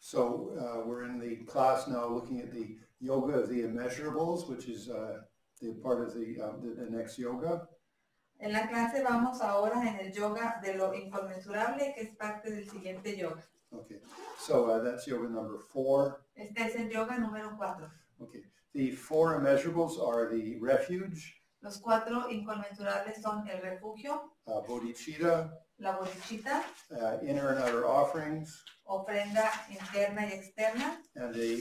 So we're in the class now looking at the yoga of the Immeasurables, which is the part of the next yoga. En la clase vamos ahora en el yoga de lo inconmensurable, que es parte del siguiente yoga. Okay, so that's yoga number 4. Este es el yoga número 4. Okay, the 4 Immeasurables are the refuge, Los 4 inconmensurables son el refugio, bodhicitta, la bodhicitta, inner and outer offerings, ofrenda interna y externa, and the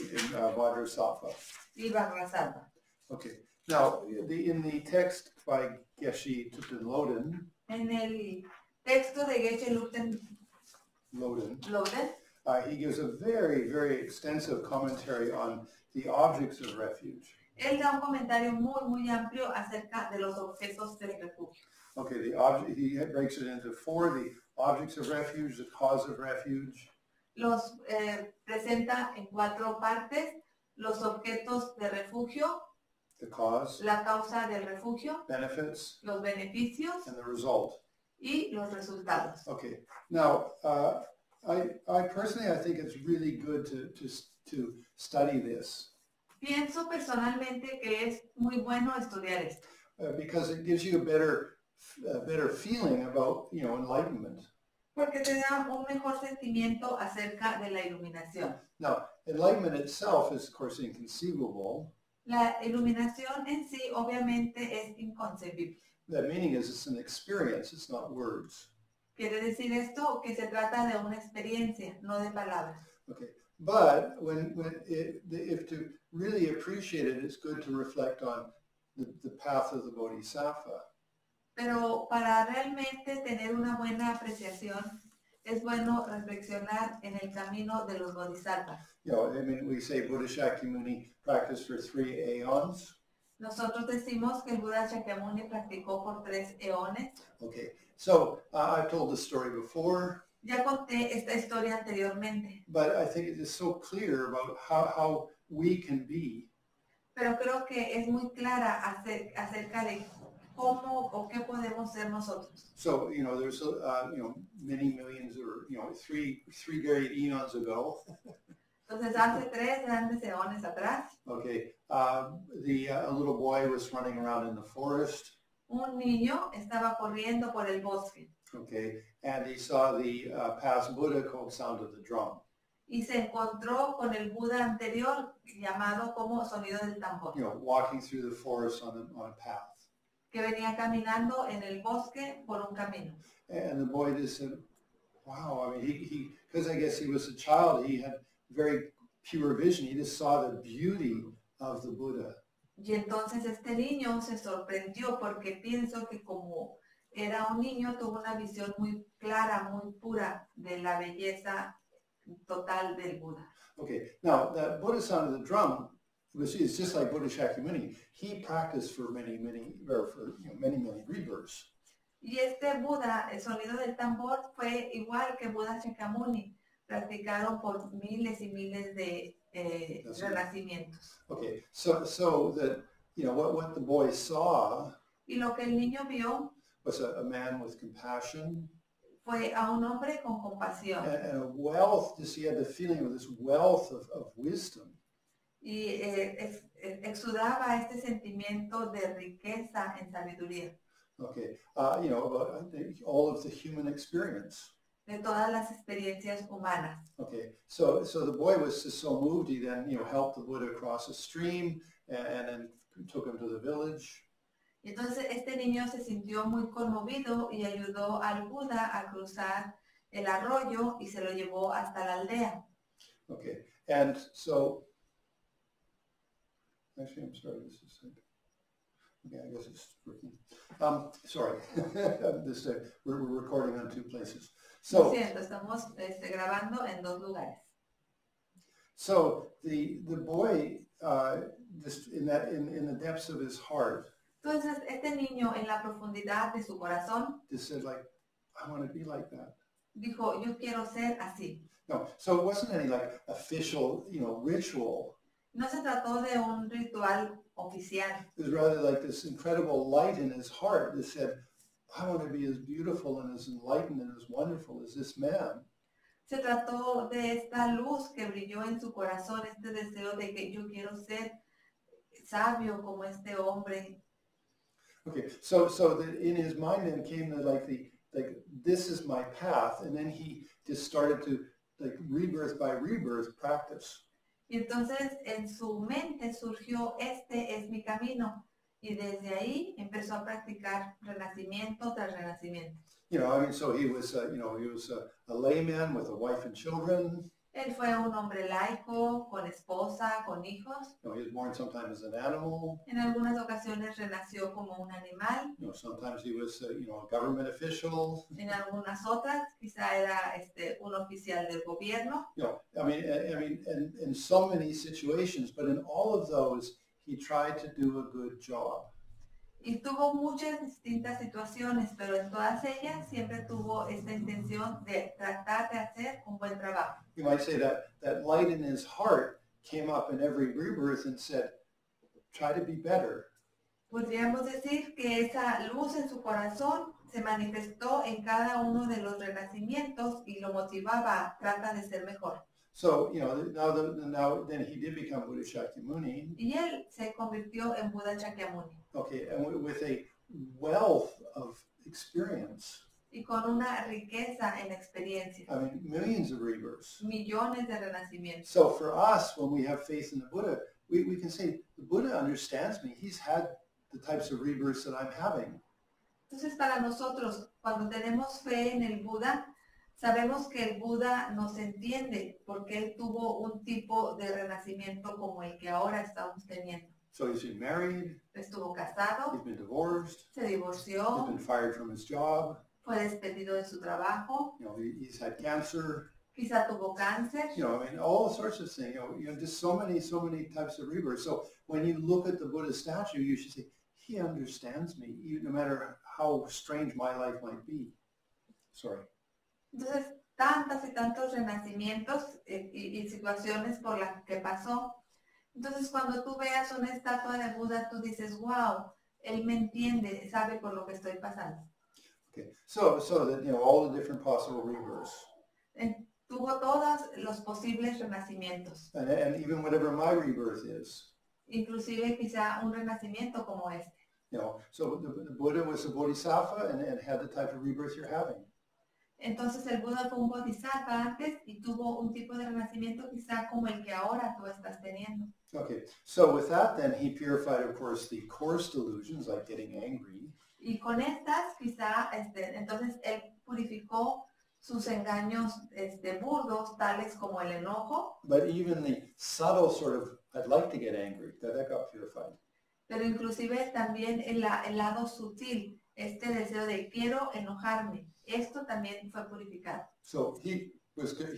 Vajra sattva. y Vajra. Okay, now in the text by Geshe Thupten Loden, En el texto de Geshe Thupten Loden, he gives a very, very extensive commentary on the objects of refuge. Él da un comentario muy amplio acerca de los objetos del refugio. Okay, he breaks it into 4, the objects of refuge, the cause of refuge. Los presenta en 4 partes, los objetos de refugio, the cause, la causa del refugio, benefits, los beneficios, and the result. Y los resultados. Okay, now I personally think it's really good to study this. Pienso personalmente que es muy bueno estudiar esto. Because it gives you a better feeling about, enlightenment. Porque te da un mejor sentimiento acerca de la iluminación. Now, enlightenment itself is, of course, inconceivable. La iluminación en sí, obviamente, es inconcebible. The meaning is it's an experience, it's not words. Quiere decir esto que se trata de una experiencia, no de palabras. Okay, but if to really appreciate it, it's good to reflect on the path of the Bodhisattva. Pero para realmente tener una buena apreciación, es bueno reflexionar en el camino de los bodhisattvas. We say Buddha Shakyamuni practiced for 3 aeons. Nosotros decimos que el Buda Shakyamuni practicó por 3 eones. Okay, so I've told this story before. Ya conté esta historia anteriormente. But I think it is so clear about how we can be. Pero creo que es muy clara acerca de cómo o qué podemos ser nosotros. So, there's, many millions or, 3 great eons ago. Entonces, hace 3 grandes eones atrás. Okay, a little boy was running around in the forest. Un niño estaba corriendo por el bosque. Okay, and he saw the past Buddha called Sound of the Drum. Y se encontró con el Buda anterior llamado como sonido del tambor. Walking through the forest on a path. Que venía caminando en el bosque por un camino. And the boy just said, wow, he because I guess he was a child, he had very pure vision. He just saw the beauty of the Buddha. Y entonces este niño se sorprendió porque pienso que como era un niño tuvo una visión muy clara, muy pura de la belleza total del Buda. Okay, now that Buddha Sound of the Drum is just like Buddha Shakyamuni. He practiced for many rebirths. Y este Buda, el sonido del tambor, fue igual que Buda Shakyamuni. Practicaron por miles y miles de renacimientos. Okay, so that what the boy saw. Y lo que el niño vio was a man with compassion. Fue a un hombre con compasión. And a wealth. He had the feeling of this wealth of wisdom. Y exudaba este sentimiento de riqueza en sabiduría. Okay, about all of the human experience. De todas las experiencias humanas. Okay, so the boy was just so moved, he then helped the Buddha cross a stream and then took him to the village. Y entonces este niño se sintió muy conmovido y ayudó al Buda a cruzar el arroyo y se lo llevó hasta la aldea. Okay, and so actually, I'm sorry, this is okay, I guess it's working. Sorry, we're recording on 2 places. So, lo siento, estamos grabando en 2 lugares. So the boy, just in the depths of his heart. Entonces este niño en la profundidad de su corazón. Just said like, I want to be like that. Dijo, yo quiero ser así. No, so it wasn't any like official, ritual. No se trató de un ritual oficial. It was rather like this incredible light in his heart that said, I want to be as beautiful and as enlightened and as wonderful as this man. Se trató de esta luz que brilló en su corazón, este deseo de que yo quiero ser sabio como este hombre. Okay, so in his mind then came like this is my path, and then he just started to like rebirth by rebirth practice. Y entonces en su mente surgió, este es mi camino. Y desde ahí empezó a practicar renacimiento tras renacimiento. You know, I mean, so he was a layman with a wife and children. Él fue un hombre laico, con esposa, con hijos. You know, he was born sometimes as an animal. En algunas ocasiones renació como un animal. You know, sometimes he was, a government official. En algunas otras, quizá era un oficial del gobierno. You know, I mean, in so many situations, but in all of those, he tried to do a good job. Y tuvo muchas distintas situaciones, pero en todas ellas siempre tuvo esta intención de tratar de hacer un buen trabajo. You might say that light in his heart came up in every rebirth and said, try to be better. Podríamos decir que esa luz en su corazón se manifestó en cada uno de los renacimientos y lo motivaba, trata de ser mejor. So, now then he did become Buddha Shakyamuni. Y él se convirtió en Buda Shakyamuni. Okay, and with a wealth of experience. Y con una riqueza en experiencia. I mean, millions of rebirths. Millones de renacimientos. So for us, when we have faith in the Buddha, we can say, the Buddha understands me. He's had the types of rebirths that I'm having. Entonces, para nosotros, cuando tenemos fe en el Buda, sabemos que el Buda nos entiende porque él tuvo un tipo de renacimiento como el que ahora estamos teniendo. So he's been married. Estuvo casado. He's been divorced. Se divorció. He's been fired from his job. Fue despedido de su trabajo. You know, he's had cancer. Quizá tuvo cáncer. You know, I mean, all sorts of things. You know, just so many types of rebirths. So when you look at the Buddha statue, you should say, he understands me, no matter how strange my life might be. Sorry. Entonces, tantas y tantos renacimientos y situaciones por las que pasó. Entonces, cuando tú veas una estatua de Buda, tú dices, wow, él me entiende, sabe por lo que estoy pasando. Okay, so that, all the different possible rebirths. Tuvo todos los posibles renacimientos. And even whatever my rebirth is. Inclusive quizá un renacimiento como este. You know, so the Buddha was a bodhisattva and had the type of rebirth you're having. Entonces el Buda fue un bodhisattva antes y tuvo un tipo de renacimiento quizá como el que ahora tú estás teniendo. Okay, so with that then he purified, of course, the coarse delusions like getting angry. Y con estas quizá, entonces él purificó sus engaños burdos, tales como el enojo. But even the subtle sort of, I'd like to get angry, that got purified. Pero inclusive también el lado sutil, este deseo de quiero enojarme, esto también fue purificado. So he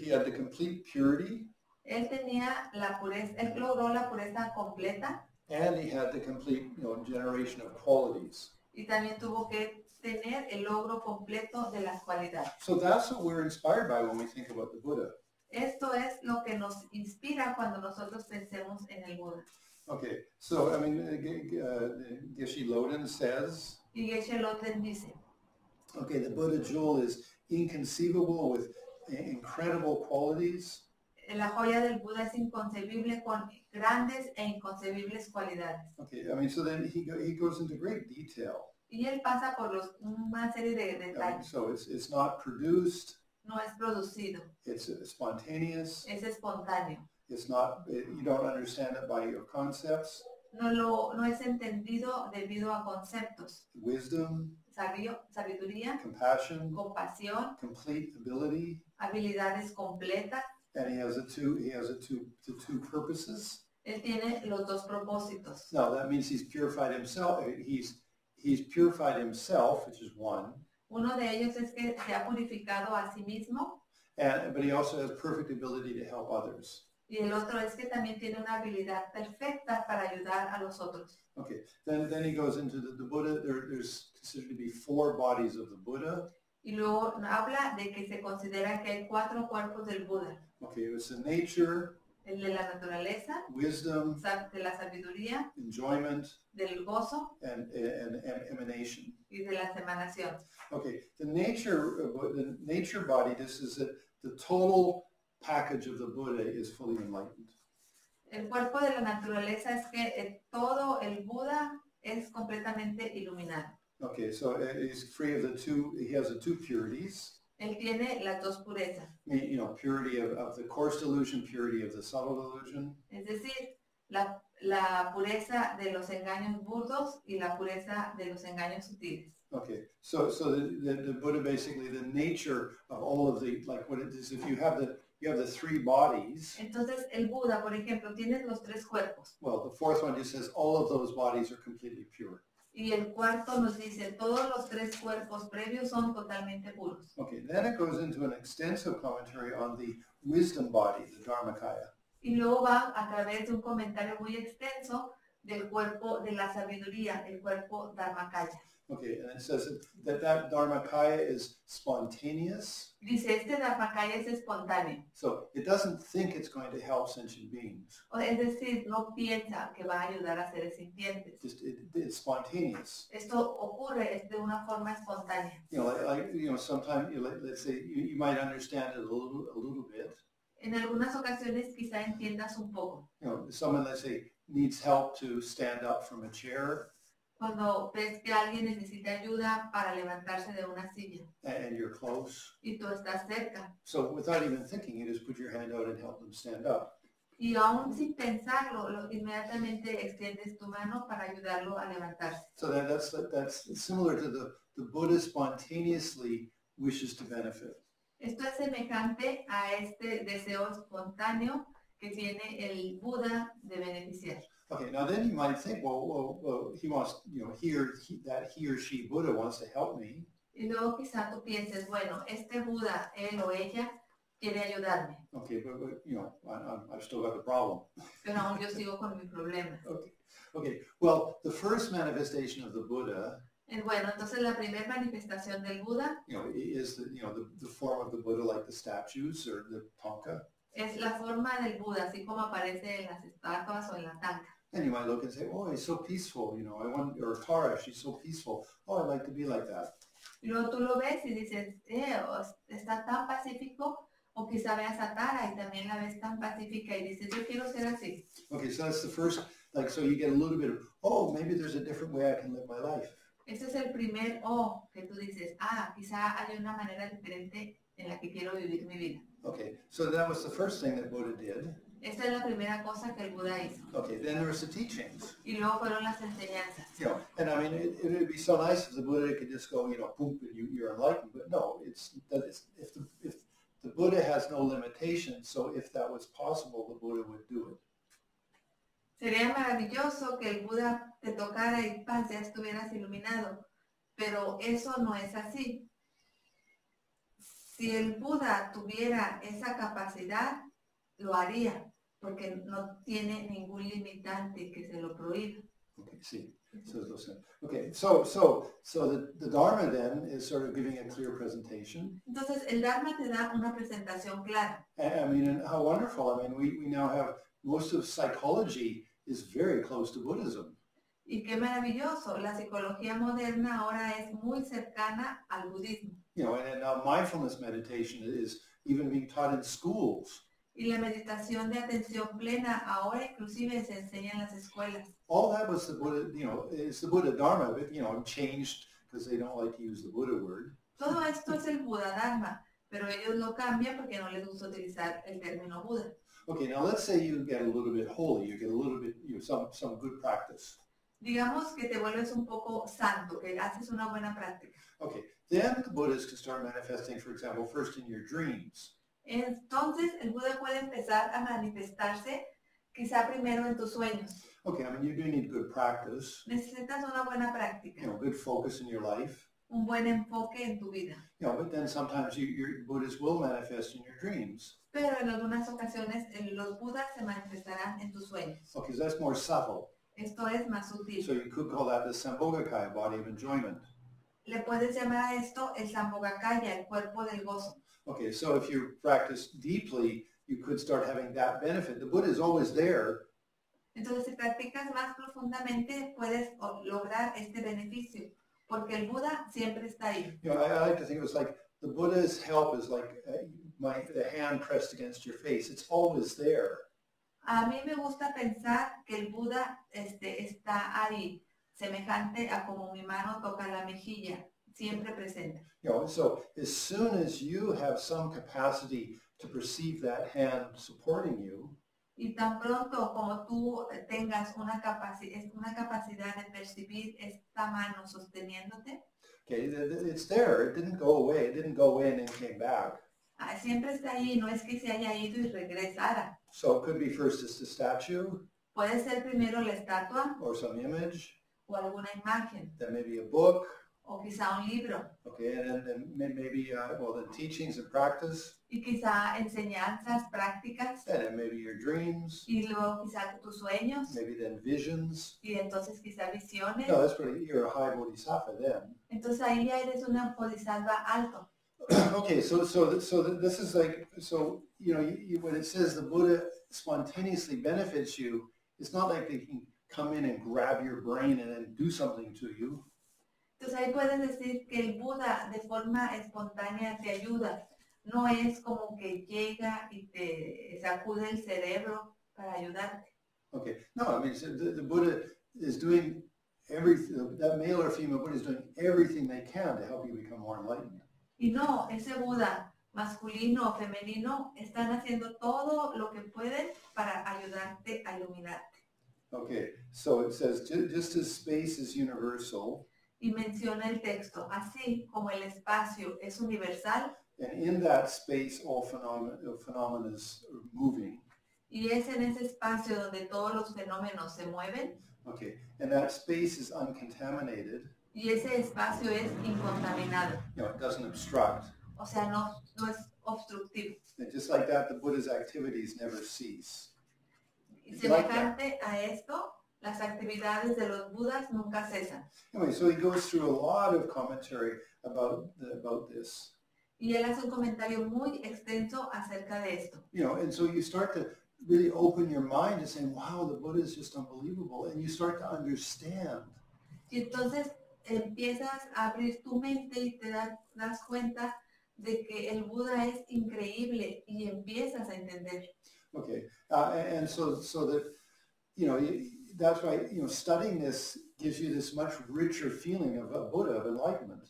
had the complete purity. Él tenía la pureza, él logró la pureza completa. And he had the complete, generation of qualities. Y también tuvo que tener el logro completo de las cualidades. So that's what we're inspired by when we think about the Buddha. Esto es lo que nos inspira cuando nosotros pensemos en el Buda. Okay, so I mean, Geshe Loden says. Y Geshe Loden dice. Okay, the Buddha jewel is inconceivable with incredible qualities. La joya del Buda es inconcebible con grandes e inconcebibles cualidades. Okay, I mean, so then he goes into great detail. Y él pasa por una serie de detalles. So it's not produced. No es producido. It's spontaneous. Es espontáneo. It's not. You don't understand it by your concepts. No es entendido debido a conceptos. Wisdom. Sabiduría. Compassion. Compasión. Complete ability. Habilidades completas. And he has the two purposes. Él tiene los dos propósitos. No, that means he's purified himself. He's purified himself, which is one. Uno de ellos es que se ha purificado a sí mismo. But he also has perfect ability to help others. Y el otro es que también tiene una habilidad perfecta para ayudar a los otros. Okay, then he goes into the Buddha. There's considered to be 4 bodies of the Buddha. Y luego habla de que se considera que hay 4 cuerpos del Buda. Okay, it's the nature. El de la naturaleza. Wisdom. De la sabiduría. Enjoyment. Del gozo. And emanation. Y de las emanaciones. Okay, the nature body. This is that the total package of the Buddha is fully enlightened. El cuerpo de la naturaleza es que todo el Buda es completamente iluminado. Okay, so he's free of the two, he has the two purities. Él tiene las dos purezas. You know, purity of the coarse delusion, purity of the subtle delusion. Es decir, la pureza de los engaños burdos y la pureza de los engaños sutiles. Okay, so the Buddha basically, the nature of all of the, like what it is, if you have the three bodies. Entonces el Buda, por ejemplo, tiene los tres cuerpos. Well, the fourth one just says all of those bodies are completely pure. Y el cuarto nos dice, todos los tres cuerpos previos son totalmente puros. Okay, then it goes into an extensive commentary on the wisdom body, the Dharmakaya. Y luego va a través de un comentario muy extenso del cuerpo de la sabiduría, el cuerpo Dharmakaya. Okay, and it says that Dharmakaya is spontaneous. Dice, este Dharmakaya es espontáneo. So it doesn't think it's going to help sentient beings. Es decir, no piensa que va a ayudar a seres sintientes. Just it's spontaneous. Esto ocurre de una forma espontánea. You know, sometimes let's say you might understand it a little bit. En algunas ocasiones quizá entiendas un poco. You know, someone, let's say, needs help to stand up from a chair. Cuando ves que alguien necesita ayuda para levantarse de una silla. And you're close. Y tú estás cerca. So without even thinking, you just put your hand out and help them stand up. Y aún sin pensarlo, inmediatamente extiendes tu mano para ayudarlo a levantarse. So that's similar to the Buddha spontaneously wishes to benefit. Esto es semejante a este deseo espontáneo que tiene el Buda de beneficiar. Okay, now then you might think, well he wants, you know, he or she Buddha wants to help me. Y luego quizá tú pienses, bueno, este Buda, él o ella, quiere ayudarme. Okay, but you know, I've still got the problem. Pero aún yo sigo con mi problema. Okay. Well, the first manifestation of the Buddha. Bueno, entonces la primera manifestación del Buda, you know, is the form of the Buddha, like the statues or the tanka. Es la forma del Buda, así como aparece en las estatuas o en la tanka. And you might look and say, oh, he's so peaceful, you know, or Tara, she's so peaceful. Oh, I'd like to be like that. Y luego tú lo ves y dices, está tan pacífico, o quizá veas a Tara y también la ves tan pacífica y dices, yo quiero ser así. Okay, so that's the first, like, so you get a little bit of, oh, maybe there's a different way I can live my life. Ese es el primer que tú dices, quizá hay una manera diferente en la que quiero vivir mi vida. Okay, so that was the first thing that Buddha did. Esta es la primera cosa que el Buda hizo. Okay, then there was the teachings. Y luego fueron las enseñanzas. You know, and I mean, it would be so nice if the Buddha could just go, you know, boom, and you're enlightened. But no, if the Buddha has no limitation, so if that was possible, the Buddha would do it. Sería maravilloso que el Buda te tocara y ya estuvieras iluminado, pero eso no es así. Si el Buda tuviera esa capacidad, lo haría, porque no tiene ningún limitante que se lo prohíba. Okay, see. Okay, so the Dharma then is sort of giving a clear presentation. Entonces el Dharma te da una presentación clara. I mean, and how wonderful. I mean, we now have most of psychology is very close to Buddhism. Y qué maravilloso, la psicología moderna ahora es muy cercana al budismo. You know, and now mindfulness meditation is even being taught in schools. Y la meditación de atención plena ahora inclusive se enseña en las escuelas. All that was the Buddha, you know, it's the Buddha Dharma, but, you know, changed because they don't like to use the Buddha word. Todo esto es el Buda Dharma, pero ellos lo cambian porque no les gusta utilizar el término Buda. Okay, now let's say you get a little bit holy, you get a little bit, you know, some good practice. Digamos que te vuelves un poco santo, que haces una buena práctica. Okay, then the Buddhas can start manifesting, for example, first in your dreams. Entonces el Buda puede empezar a manifestarse quizá primero en tus sueños. Okay, I mean, you do need good practice. Necesitas una buena práctica. You know, good focus in your life. Un buen enfoque en tu vida. You know, but then sometimes your Buddhas will manifest in your dreams. Pero en algunas ocasiones los Budas se manifestarán en tus sueños. Okay, so that's more subtle. Esto es más sutil. So you could call that the Sambhogakaya, body of enjoyment. Le puedes llamar a esto el Sambhogakaya, el cuerpo del gozo. Okay, so if you practice deeply, you could start having that benefit. The Buddha is always there. Entonces, si practicas más profundamente, puedes lograr este beneficio, porque el Buda siempre está ahí. You know, I like to think it was like the Buddha's help is like the hand pressed against your face. It's always there. A mí me gusta pensar que el Buda está ahí, semejante a como mi mano toca la mejilla, siempre presente. So as soon as you have some capacity to perceive that hand supporting you, Y tan pronto como tú tengas una capacidad de percibir esta mano sosteniéndote, okay, it's there. It didn't go away. It didn't go in and came back. Siempre está ahí, no es que se haya ido y regresara. So it could be first just a statue. Puede ser primero la estatua. Or some image. O alguna imagen. Then maybe a book. O quizá un libro. Okay, and then maybe the teachings and practice. Y quizá enseñanzas, prácticas. And then maybe your dreams. Y luego quizá tus sueños. Maybe then visions. Y entonces quizá visiones. No, that's pretty. You're a high bodhisattva then. Entonces ahí ya eres una bodhisattva alto. Okay, so this is like, so when it says the Buddha spontaneously benefits you, it's not like they can come in and grab your brain and then do something to you. Entonces ahí puedes decir que el Buda de forma espontánea te ayuda. No es como que llega y te sacude el cerebro para ayudarte. Okay, no, I mean the Buddha is doing everything. That male or female Buddha is doing everything they can to help you become more enlightened. Y no, ese Buda masculino o femenino están haciendo todo lo que pueden para ayudarte a iluminarte. Okay, so it says just as space is universal. Y menciona el texto, así como el espacio es universal. And in that space, all phenomena is moving. Y es en ese espacio donde todos los fenómenos se mueven. Okay, and that space is uncontaminated. Y ese espacio es incontaminado. It doesn't obstruct. O sea, no es obstructivo. And just like that, the Buddha's activities never cease. Y semejante a esto, las actividades de los Budas nunca cesan. Anyway, so he goes through a lot of commentary about this. Y él hace un comentario muy extenso acerca de esto. And so you start to really open your mind to saying, wow, the Buddha is just unbelievable. And you start to understand. Y entonces empiezas a abrir tu mente y te das cuenta de que el Buda es increíble y empiezas a entender. Okay, and so that, that's why, studying this gives you this much richer feeling of a Buddha, of enlightenment.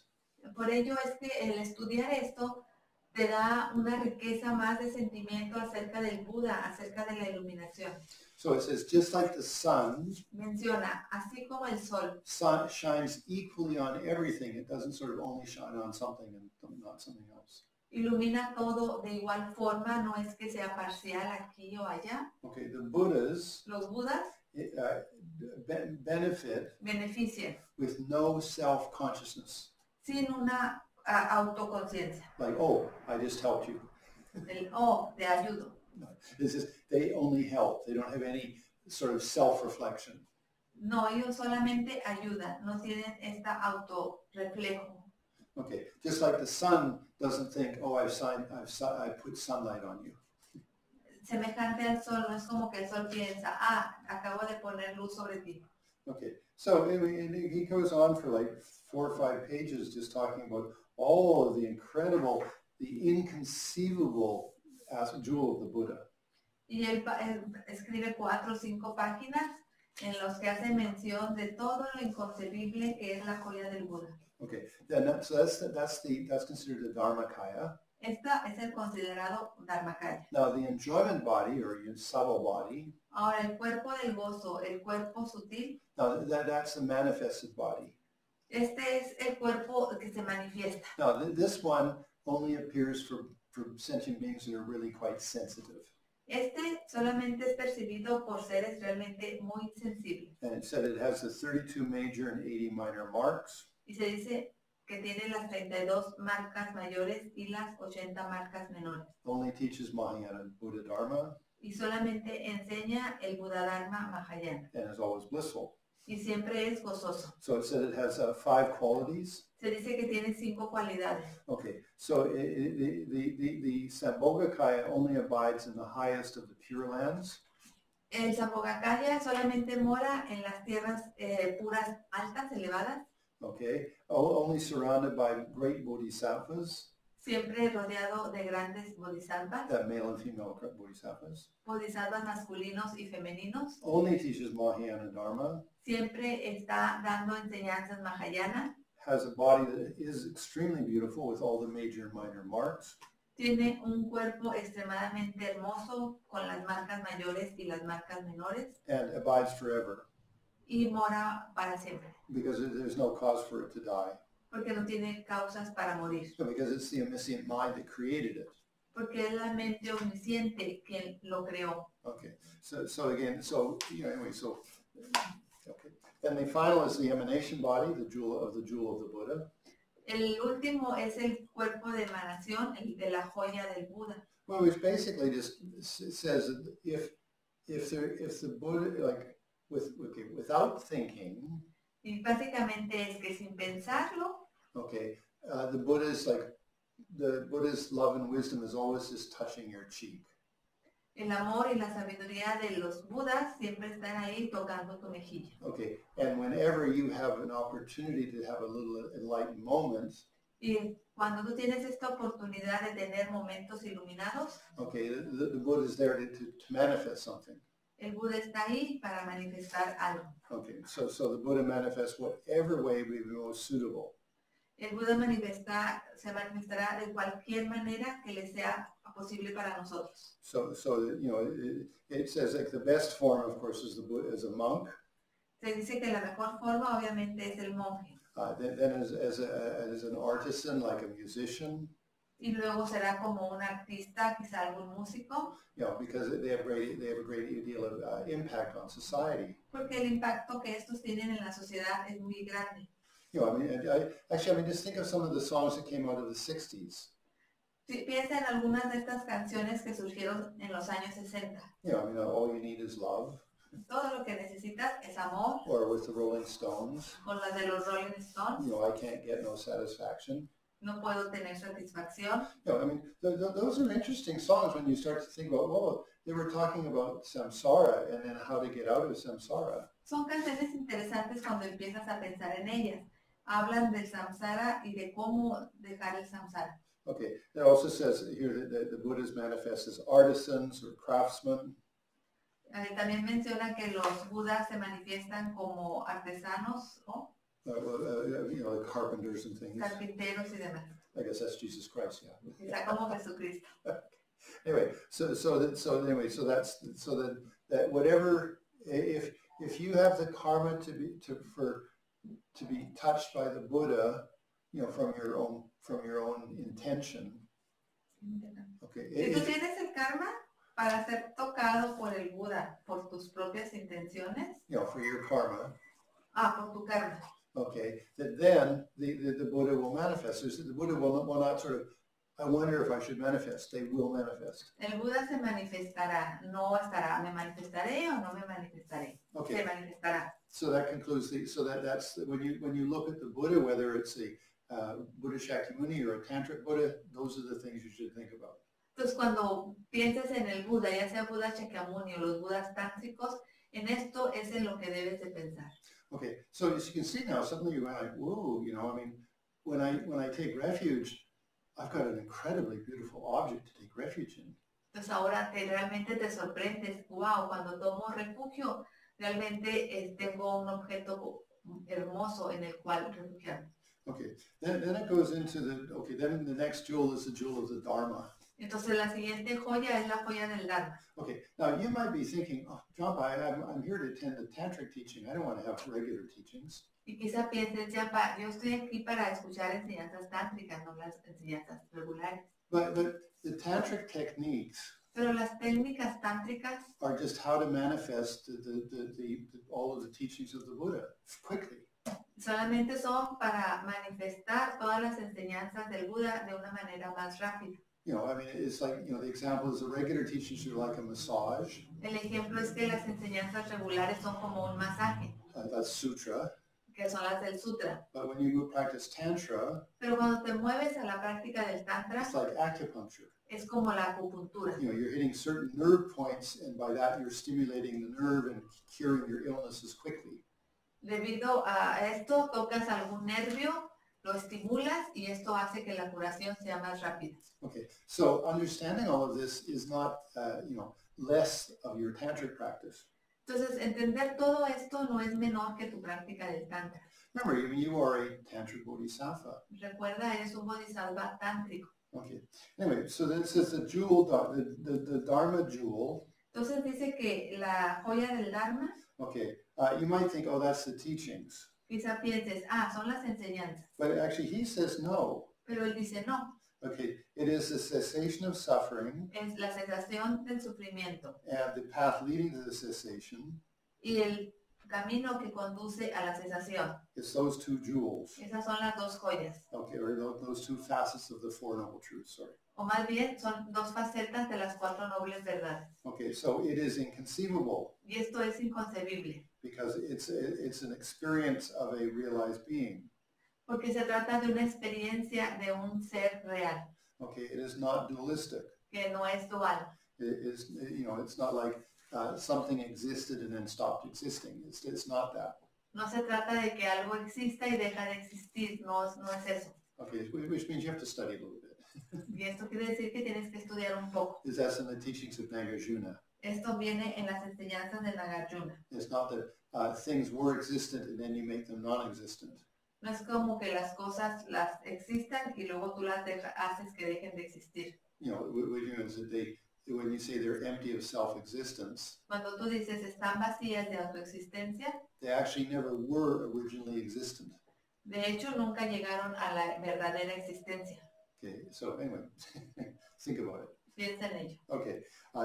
Por ello es que el estudiar esto te da una riqueza más de sentimiento acerca del Buda, acerca de la iluminación. So it says, just like the sun, menciona, así como el sol shines equally on everything. It doesn't sort of only shine on something and not something else. Ilumina todo de igual forma, no es que sea parcial aquí o allá. Okay, the Buddhas, los Budas benefician with no self-consciousness. Sin una autoconciencia. Like, oh, I just helped you. Te ayudo. This is, they only help. They don't have any sort of self-reflection. No, ellos solamente ayudan, no tienen esta autorreflejo. Okay, just like the sun doesn't think, oh, I put sunlight on you. Semejante al sol, no es como que el sol piensa, acabo de poner luz sobre ti. Okay, so he goes on for like 4 or 5 pages just talking about all of the incredible, the inconceivable jewel of the Buddha. Y él escribe 4 o 5 páginas en los que hace mención de todo lo inconcebible que es la joya del Buda. Okay, then so that's considered the Dharmakaya. Esta es el considerado Dharmakaya. Now the enjoyment body, or your subtle body. Ahora el cuerpo del gozo, el cuerpo sutil. Now that's the manifested body. Este es el cuerpo que se manifiesta. Now this one only appears for sentient beings that are really quite sensitive. Este solamente es percibido por seres realmente muy sensibles. And it said it has the 32 major and 80 minor marks. Y se dice que tiene las 32 marcas mayores y las 80 marcas menores. Only teaches Mahayana Buddha Dharma. Y solamente enseña el Buddha Dharma Mahayana. And is always blissful. Y siempre es gozoso. So it said it has 5 qualities. Se dice que tiene 5 cualidades. Okay, so the Sambhogakaya only abides in the highest of the Pure Lands. El Sambhogakaya solamente mora en las tierras puras, altas, elevadas. Okay, only surrounded by great bodhisattvas. siempre rodeado de grandes bodhisattvas, male and female bodhisattvas. bodhisattvas masculinos y femeninos. Only teaches Mahayana Dharma. Siempre está dando enseñanzas Mahayana. Has a body that is extremely beautiful with all the major and minor marks. Tiene un cuerpo extremadamente hermoso con las marcas mayores y las marcas menores. And abides forever. Y mora para siempre. Because there's no cause for it to die. Porque no tiene causas para morir. So because it's the omniscient mind that created it. Porque es la mente omnisciente quien lo creó. Okay. Anyway, okay. And the final is the emanation body, the jewel of the Buddha. El último es el cuerpo de emanación, el de la joya del Buda. Well, which basically just says that if the Buddha, like without thinking. Y básicamente es que sin pensarlo. Okay, the Buddha's love and wisdom is always just touching your cheek. El amor y la sabiduría de los Budas siempre están ahí tocando tu mejilla. Okay, and whenever you have an opportunity to have a little enlightened moment. Y cuando tú tienes esta oportunidad de tener momentos iluminados. Okay, the Buddha is there to manifest something. El Buda está ahí para manifestar algo. Okay, so the Buddha manifests whatever way would be most suitable. El Buda se manifestará de cualquier manera que le sea posible para nosotros. So it says like the best form, of course, is the Buddha as a monk. Se dice que la mejor forma, obviamente, es el monje. Then as an artisan, like a musician. Y luego será como un artista, quizá algún músico. Because they have a great deal of impact on society. Porque el impacto que estos tienen en la sociedad es muy grande. Just think of some of the songs that came out of the 60s. Sí, piensa en algunas de estas canciones que surgieron en los años 60. All you need is love. Todo lo que necesitas es amor. Or with the Rolling Stones. Con las de los Rolling Stones. I can't get no satisfaction. No puedo tener satisfacción. Those are interesting songs when you start to think about, they were talking about samsara and then how to get out of samsara. Son canciones interesantes cuando empiezas a pensar en ellas. Hablan del samsara y de cómo dejar el samsara. Okay, it also says here that the Buddhas manifest as artisans or craftsmen. También menciona que los Budas se manifiestan como artesanos o like carpenters and things. Carpinteros y demás. I guess that's Jesus Christ, yeah. Quizá como Jesucristo. Anyway, so that whatever, if you have the karma to be touched by the Buddha, from your own intention. Okay. Si tú tienes el karma para ser tocado por el Buda por tus propias intenciones. For your karma. Por tu karma. Okay, then the Buddha will manifest. The Buddha will not sort of, I wonder if I should manifest. They will manifest. El Buda se manifestará, no estará, me manifestaré o no me manifestaré. Okay. Se manifestará. So that concludes that's when you look at the Buddha, whether it's a Buddha Shakyamuni or a Tantric Buddha, those are the things you should think about. Entonces cuando pienses en el Buda, ya sea Buda Shakyamuni o los Budas tántricos, en esto es en lo que debes de pensar. Okay, so as you can see now, suddenly you're like, whoa, when I take refuge, I've got an incredibly beautiful object to take refuge in. Entonces ahora realmente te sorprendes, wow, cuando tomo refugio, realmente tengo un objeto hermoso en el cual refugiarme. Okay, then it goes into then the next jewel is the jewel of the Dharma. Entonces la siguiente joya es la joya del Dharma. Okay, now you might be thinking, oh, John, I'm here to attend the tantric teaching. I don't want to have regular teachings. Y quizá pienses, yo estoy aquí para escuchar enseñanzas tántricas, no las enseñanzas regulares. But the tantric techniques. Pero las técnicas tántricas are just how to manifest all of the teachings of the Buddha quickly. Solamente son para manifestar todas las enseñanzas del Buda de una manera más rápida. It's like, the example is the regular teachings are like a massage. El ejemplo es que las enseñanzas regulares son como un masaje. That's sutra. Que son las del sutra. But when you practice tantra, pero cuando te mueves a la práctica del tantra, it's like acupuncture. Es como la acupuntura. You're hitting certain nerve points, and by that you're stimulating the nerve and curing your illnesses quickly. Debido a esto, tocas algún nervio, lo estimulas y esto hace que la curación sea más rápida. Okay, so understanding all of this is not, less of your tantric practice. Entonces, entender todo esto no es menor que tu práctica del tantra. Remember, you are a tantric bodhisattva. Recuerda, eres un bodhisattva tántrico. Okay. Anyway, so this is the jewel, the Dharma jewel. Entonces dice que la joya del Dharma, Okay. You might think, oh, that's the teachings. quizá pienses, son las enseñanzas. But actually, he says no. Pero él dice no. Okay. It is the cessation of suffering Es la cesación del sufrimiento and the path leading to the cessation. y el camino que conduce a la cesación. It's those two jewels. Esas son las dos joyas. Okay, or those two facets of the Four Noble Truths, sorry. O más bien, son dos facetas de las cuatro nobles verdades. Okay, so it is inconceivable Y esto es inconcebible, because it's an experience of a realized being. porque se trata de una experiencia de un ser real, Okay, it is not dualistic. que no es dual. It is, it's not like something existed and then stopped existing. It's not that. No se trata de que algo exista y deja de existir, no es eso. Okay, which means you have to study a little bit. Y esto quiere decir que tienes que estudiar un poco. That's in the teachings of Nagarjuna. Esto viene en las enseñanzas de Nagarjuna. It's not that things were existent and then you make them non-existent. No es como que las cosas las existan y luego tú las haces que dejen de existir. Which means that when you say they're empty of self-existence, Cuando tú dices están vacías de autoexistencia, they actually never were originally existent. de hecho nunca llegaron a la verdadera existencia. Okay, so anyway, think about it. Piensa en ello. Okay,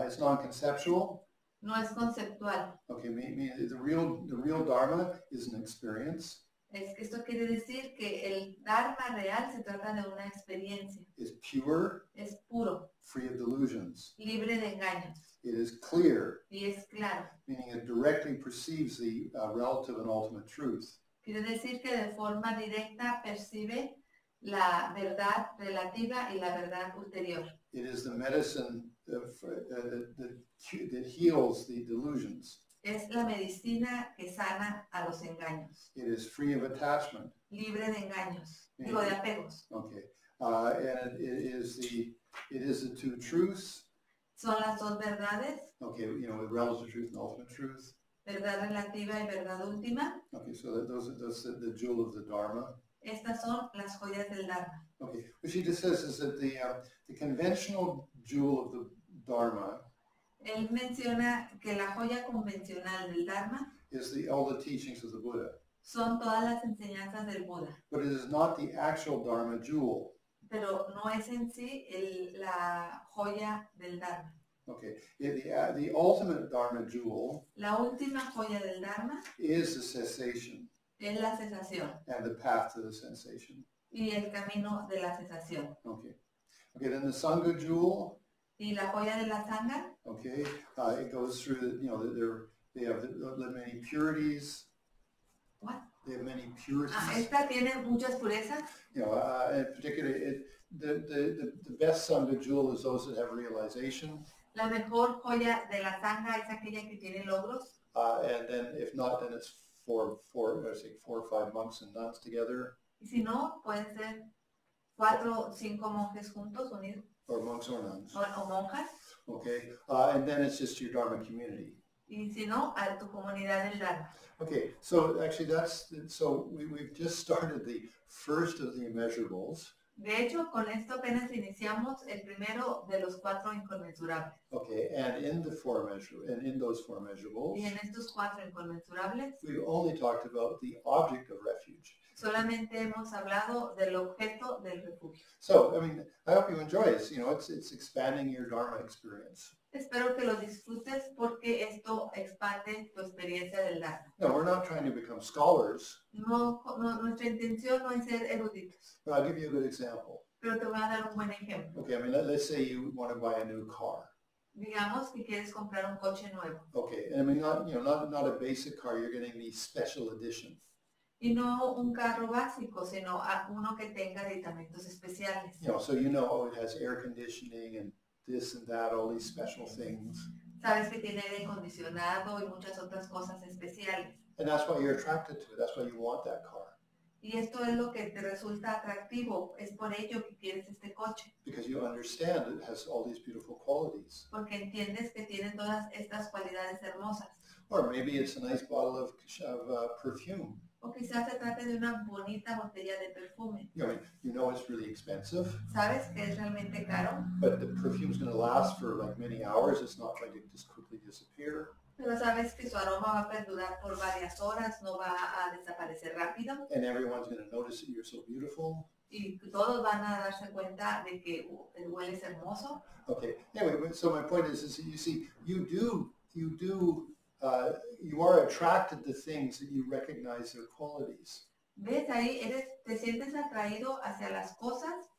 it's non-conceptual. No es conceptual. Okay, the real Dharma is an experience. Es que esto quiere decir que el Dharma real se trata de una experiencia. It's pure, Es puro, free of delusions. libre de engaños. It is clear, Y es claro. meaning it directly perceives the relative and ultimate truth. Quiere decir que de forma directa percibe la verdad relativa y la verdad ulterior. It is the medicine that heals the delusions. Es la medicina que sana a los engaños. It is free of attachment. Libre de engaños. Digo, de apegos. Okay, and it is the two truths. Son las dos verdades, Okay, with relative truth and ultimate truth. verdad relativa y verdad última. Okay, so those are the jewel of the Dharma. Estas son las joyas del Dharma. Okay, what she just says is that the conventional jewel of the Dharma Él menciona que la joya convencional del Dharma is all the teachings of the Buddha. son todas las enseñanzas del Buda, But it is not the actual Dharma jewel. pero no es en sí la joya del Dharma. Okay, the ultimate Dharma jewel La última joya del Dharma is the cessation es la cesación and the path to the sensation. y el camino de la cesación. Okay, then the Sangha jewel. Y la joya de la sangha, Okay, it goes through they have the many purities. what? They have many purities. Esta tiene muchas purezas. In particular, the best Sangha jewel is those that have realization. La mejor joya de la sangha es aquella que tiene logros. And then if not, then it's four or five monks and nuns together. Y si no, pueden ser 4 o 5 monjes juntos, unidos, Or monks or nuns. o monjas. Okay, and then it's just your Dharma community. Y si no, a tu comunidad del Dharma. Okay, so actually we've just started the first of the Immeasurables. De hecho, con esto apenas iniciamos el primero de los 4 inconmensurables. Okay, and in those four Immeasurables, Y en estos 4 inconmensurables, we've only talked about the object of refuge. solamente hemos hablado del objeto del refugio. So, I hope you enjoy this. It's expanding your Dharma experience. Espero que lo disfrutes porque esto expande tu experiencia del Dharma. No, we're not trying to become scholars, Nuestra intención no es ser eruditos, but I'll give you a good example. pero te voy a dar un buen ejemplo. Okay, let's say you want to buy a new car. Digamos que quieres comprar un coche nuevo Okay, and not a basic car. You're getting the special edition. y no un carro básico, sino uno que tenga aditamentos especiales. So it has air conditioning and this and that, all these special things. Sabes que tiene aire acondicionado y muchas otras cosas especiales. And that's why you're attracted to it. That's why you want that car. Y esto es lo que te resulta atractivo, es por ello que quieres este coche, because you understand it has all these beautiful qualities. porque entiendes que tiene todas estas cualidades hermosas. Or maybe it's a nice bottle of perfume. O quizás se trate de una bonita botella de perfume. You know it's really expensive, Sabes que es realmente caro, but the perfume's going to last for like many hours. It's not going to just quickly disappear. pero sabes que su aroma va a perdurar por varias horas, no va a desaparecer rápido. And everyone's going to notice that you're so beautiful. Y todos van a darse cuenta de que el hueles hermoso. Okay. Anyway, so my point is that you see, you are attracted to things that you recognize their qualities. ¿Ves? Ahí te sientes atraído hacia las cosas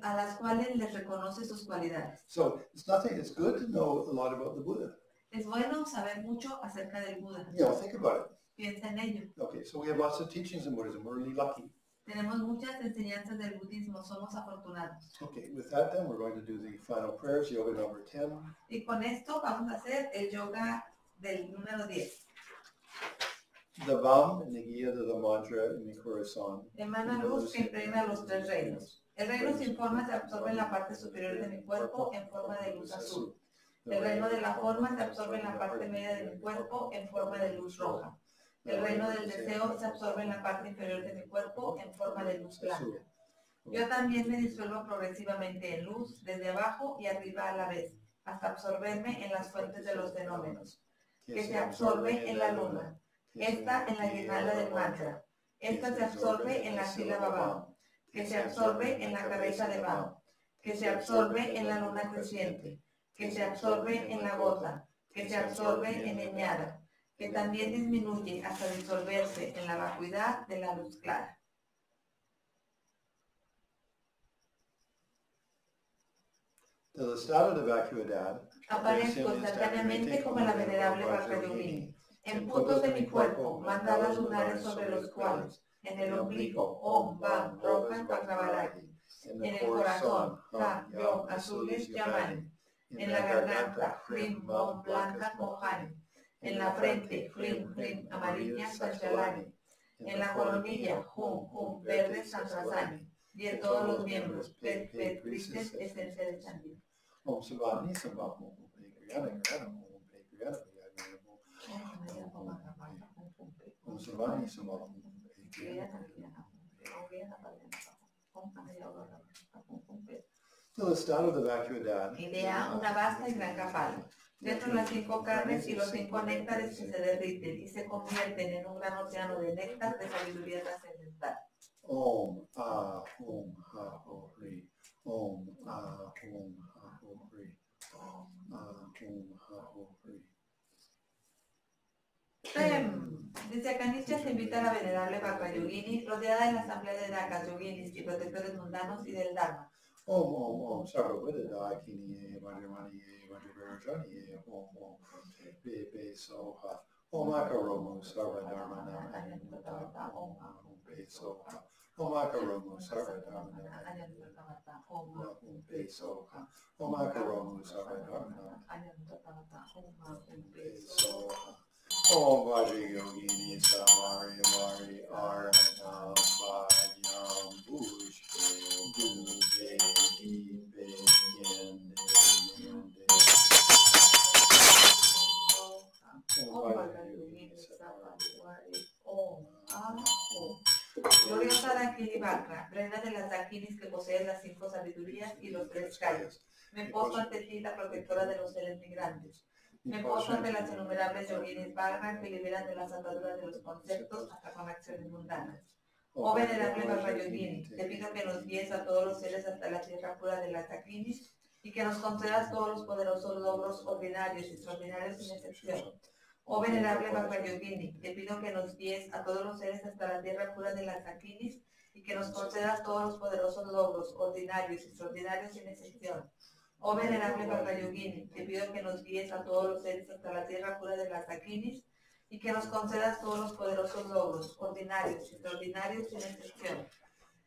a las cuales les reconoces sus cualidades. So it's good to know a lot about the Buddha. Es bueno saber mucho acerca del Buda. Think about it. Piensa en ello. Okay, so we have lots of teachings in Buddhism. We're really lucky. Tenemos muchas enseñanzas del budismo, somos afortunados. Okay, with that then, we're going to do the final prayers, yoga number 10. Y con esto vamos a hacer el yoga del número 10. Davam, Nigiya de the mantra en mi corazón. Emana luz que impregna los tres reinos. El reino sin forma se absorbe en la parte superior de mi cuerpo en forma de luz azul. El reino de la forma se absorbe en la parte media de mi cuerpo en forma de luz roja. El reino del deseo se absorbe en la parte inferior de mi cuerpo en forma de luz blanca. Yo también me disuelvo progresivamente en luz, desde abajo y arriba a la vez, hasta absorberme en las fuentes de los fenómenos, que se absorbe en la luna, esta en la guirnalda del mantra, esta se absorbe en la sílaba Bao, que se absorbe en la cabeza de Bao, que se absorbe en la luna creciente, que se absorbe en la gota, que se absorbe en Eñada, que también disminuye hasta disolverse en la vacuidad de la luz clara. Del estado de vacuidad, aparezco instantáneamente como la venerable Vajra Yogini, en puntos de mi cuerpo, mandalas lunares sobre los cuales, en el ombligo, Om, Bam, rojas, Vajravaragi, en el corazón, Ha, Yom, azules, Yamani, en la garganta, Hrim, Bom, blanca, Mohani, en la frente, Hrim, Hrim, amarilla, Sanchalani, en la coronilla, Hum, Hum, verde, Sansasani, y en todos los miembros, Pet, Pet, grises, esencia de Chandí. Om Sabani, Sabam, Om Pekriana, Om Pekriana, Om Sabani, Sabam, Om Pekriana. Del estado de vacuidad, Idea una vasta y gran cafala. Dentro de las 5 carnes y los 5 néctares que se derriten y se convierten en un gran océano de néctar de sabiduría trascendental. Om, Ah, Om, Ha, Ho, Ri. Om, Ah, Om, Ha, Ho, Ri. Om, Ah, Om, Ha, Ho, Ri. Desde Akanicha se invita a la venerable Vajra Yogini, rodeada de la asamblea de Dakas Yoginis y protectores mundanos y del Dharma. Om, Om, Om, Sarvaveda, Kini, Vajramani, Vajravarajani, Om, Om, Be, Soha. Om Akaromu, Sarvadharmana, Om, Be, Soha. Om Akaromu, Sarvadharmana, Om, Be, Soha. Om Akaromu, Sarvadharmana, Om, Be, Soha. Om Vajra Yogini Savari Vari Arhanam Vajram Bhushke Dube Dipe Yende Yende. Om Vajra Yogini Savari Vari Om. Gloriosa Dakini Vajra, reina de las Dakinis que posee las 5 sabidurías y los 3 callos. Me poso ante ti, la protectora de los seres migrantes. Me poso ante las innumerables yoginis Vajra que liberan de las ataduras de los conceptos hasta con acciones mundanas. Oh venerable Vajra Yogini, te pido que nos guíes a todos los seres hasta la tierra pura de las Dakinis y que nos concedas todos los poderosos logros ordinarios y extraordinarios sin excepción. Oh venerable Vajra Yogini, te pido que nos guíes a todos los seres hasta la tierra pura de las Dakinis y que nos concedas todos los poderosos logros ordinarios y extraordinarios sin excepción. Oh venerable Vajra Yogini, te pido que nos guíes a todos los seres hasta la tierra pura de las Dakinis y que nos concedas todos los poderosos logros, ordinarios y extraordinarios sin excepción.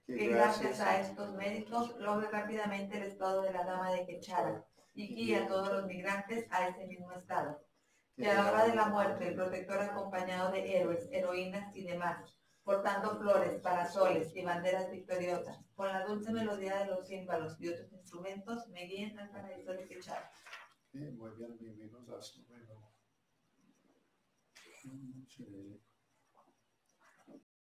Que gracias a estos méritos logre rápidamente el estado de la dama de Quechara y guíe a todos los migrantes a ese mismo estado. Que a la hora de la muerte el protector acompañado de héroes, heroínas y demás portando flores, parasoles y banderas victoriosas, con la dulce melodía de los címbalos y otros instrumentos, me guíen al paraíso de Quechar. Muy bien, bienvenidos a su nuevo.